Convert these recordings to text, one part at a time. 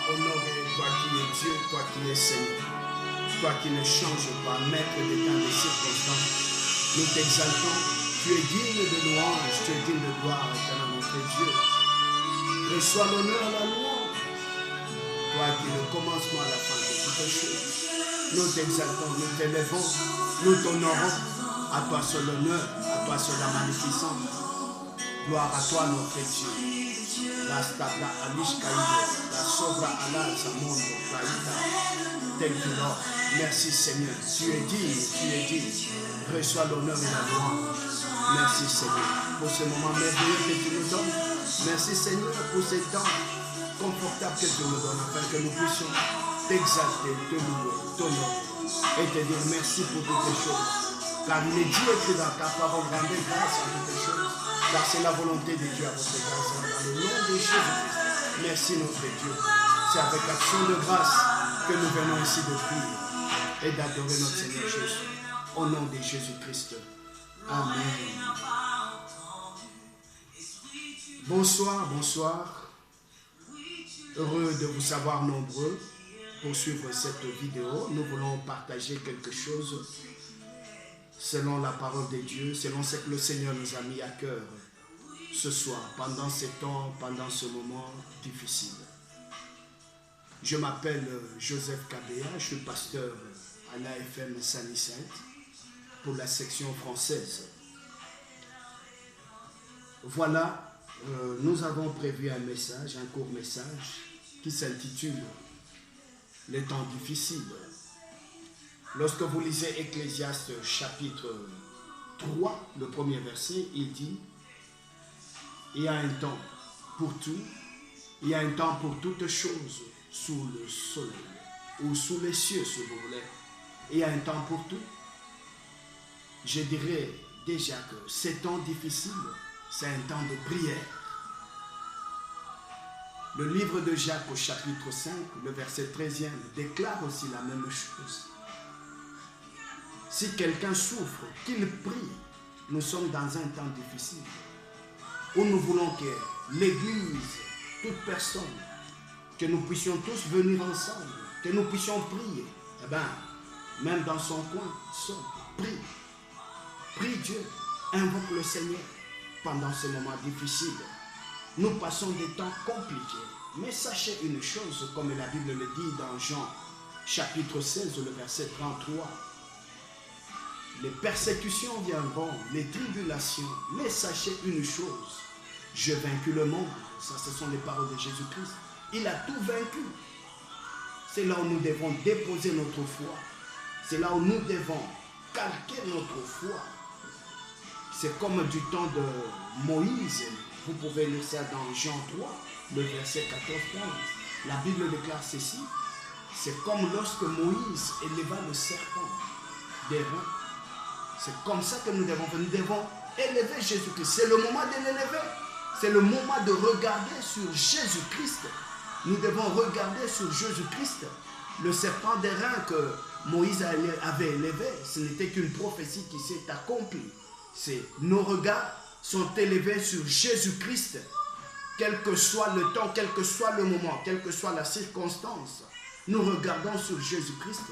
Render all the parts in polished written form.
honoré, toi qui es Dieu, toi qui es Seigneur, toi qui ne changes pas, maître des temps et des circonstances. Nous t'exaltons, tu es digne de louange, tu es digne de gloire, éternel notre Dieu. Reçois l'honneur, la louange, toi qui es le commencement à la fin de toutes choses. Nous t'exaltons, nous t'élevons, nous t'honorons. À toi seul l'honneur, à toi seul la magnificence. Gloire à toi, notre Dieu. La stabla alishkaïde, la sobra ala samondo kaïda, tel que l'or. Merci Seigneur, tu es digne. Reçois l'honneur et la louange. Merci Seigneur pour ce moment merveilleux que tu nous donnes. Merci Seigneur pour ces temps confortables que tu nous donnes, afin que nous puissions t'exalter, te louer, t'honorer et te dire merci pour toutes les choses. Car il est dit écrit dans ta parole, rendez grâce à toutes les choses. Car c'est la volonté de Dieu à votre grâce. Dans le nom de Jésus-Christ. Merci notre Dieu. C'est avec action de grâce que nous venons ici de prier et d'adorer notre Seigneur Jésus. Au nom de Jésus-Christ. Amen. Bonsoir, bonsoir. Heureux de vous savoir nombreux pour suivre cette vidéo. Nous voulons partager quelque chose selon la parole de Dieu, selon ce que le Seigneur nous a mis à cœur ce soir, pendant ces temps, pendant ce moment difficile. Je m'appelle Joseph Kabea, je suis pasteur à l'AFM Saint-Nicette pour la section française. Voilà, nous avons prévu un message, un court message qui s'intitule « Les temps difficiles ». Lorsque vous lisez Ecclésiaste chapitre 3, le premier verset, il dit « Il y a un temps pour tout, il y a un temps pour toutes choses sous le soleil, ou sous les cieux si vous voulez. Il y a un temps pour tout. » Je dirais déjà que ces temps difficiles, c'est un temps de prière. Le livre de Jacques au chapitre 5, le verset 13e, déclare aussi la même chose. Si quelqu'un souffre, qu'il prie. Nous sommes dans un temps difficile où nous voulons que l'Église, toute personne, que nous puissions tous venir ensemble, que nous puissions prier. Eh bien, même dans son coin, seul, prie. Prie Dieu, invoque le Seigneur pendant ce moment difficile. Nous passons des temps compliqués. Mais sachez une chose, comme la Bible le dit dans Jean chapitre 16, le verset 33. Les persécutions viendront, les tribulations, mais sachez une chose, j'ai vaincu le monde. Ça, ce sont les paroles de Jésus-Christ. Il a tout vaincu. C'est là où nous devons déposer notre foi. C'est là où nous devons calquer notre foi. C'est comme du temps de Moïse. Vous pouvez lire ça dans Jean 3, le verset 14-15. La Bible déclare ceci. C'est comme lorsque Moïse éleva le serpent des reins. C'est comme ça que nous devons faire. Nous devons élever Jésus-Christ. C'est le moment de l'élever. C'est le moment de regarder sur Jésus-Christ. Nous devons regarder sur Jésus-Christ. Le serpent des reins que Moïse avait élevé, ce n'était qu'une prophétie qui s'est accomplie. Nos regards sont élevés sur Jésus-Christ. Quel que soit le temps, quel que soit le moment, quelle que soit la circonstance, nous regardons sur Jésus-Christ.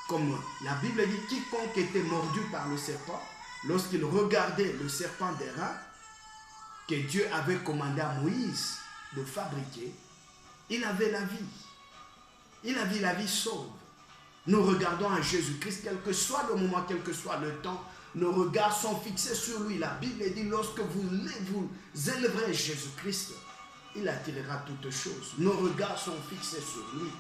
Comme la Bible dit, quiconque était mordu par le serpent, lorsqu'il regardait le serpent des reins, que Dieu avait commandé à Moïse de fabriquer, il avait la vie. Il avait la vie sauve. Nous regardons à Jésus-Christ, quel que soit le moment, quel que soit le temps, nos regards sont fixés sur lui. La Bible dit, lorsque vous élèverez Jésus-Christ, il attirera toutes choses. Nos regards sont fixés sur lui,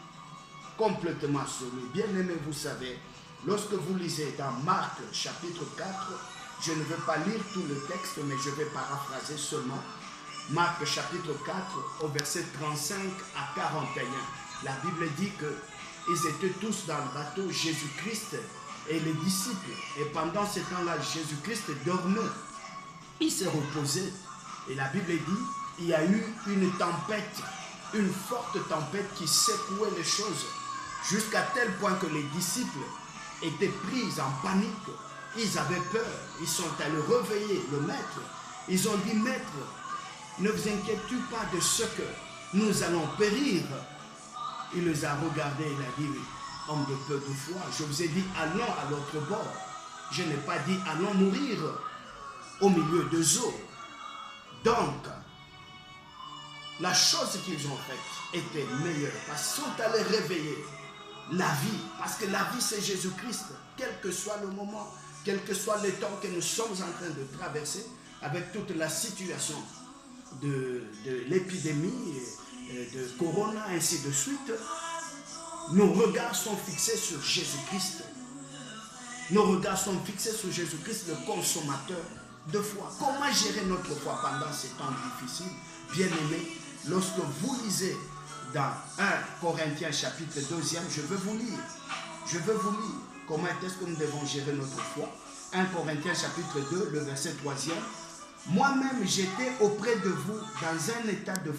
complètement sur lui. Bien-aimés, vous savez, lorsque vous lisez dans Marc chapitre 4, je ne vais pas lire tout le texte, mais je vais paraphraser seulement. Marc chapitre 4, au verset 35 à 41. La Bible dit qu'ils étaient tous dans le bateau, Jésus-Christ et les disciples. Et pendant ce temps-là, Jésus-Christ dormait. Il s'est reposé. Et la Bible dit, il y a eu une tempête, une forte tempête qui secouait les choses, jusqu'à tel point que les disciples étaient pris en panique. Ils avaient peur. Ils sont allés réveiller le maître. Ils ont dit, maître, ne vous inquiétez pas de ce que nous allons périr. Il les a regardés, il a dit, homme de peu de foi, je vous ai dit, allons à l'autre bord. Je n'ai pas dit, allons mourir au milieu des eaux. Donc, la chose qu'ils ont faite était meilleure parce qu'ils sont allés réveiller la vie. Parce que la vie, c'est Jésus-Christ. Quel que soit le moment, quel que soit le temps que nous sommes en train de traverser, avec toute la situation de l'épidémie, de Corona, ainsi de suite, nos regards sont fixés sur Jésus-Christ. Nos regards sont fixés sur Jésus-Christ, le consommateur de foi. Comment gérer notre foi pendant ces temps difficiles? Bien-aimés, lorsque vous lisez dans 1 Corinthiens chapitre 2e, je veux vous lire comment est-ce que nous devons gérer notre foi. 1 Corinthiens chapitre 2, le verset 3e. Moi-même, j'étais auprès de vous dans un état de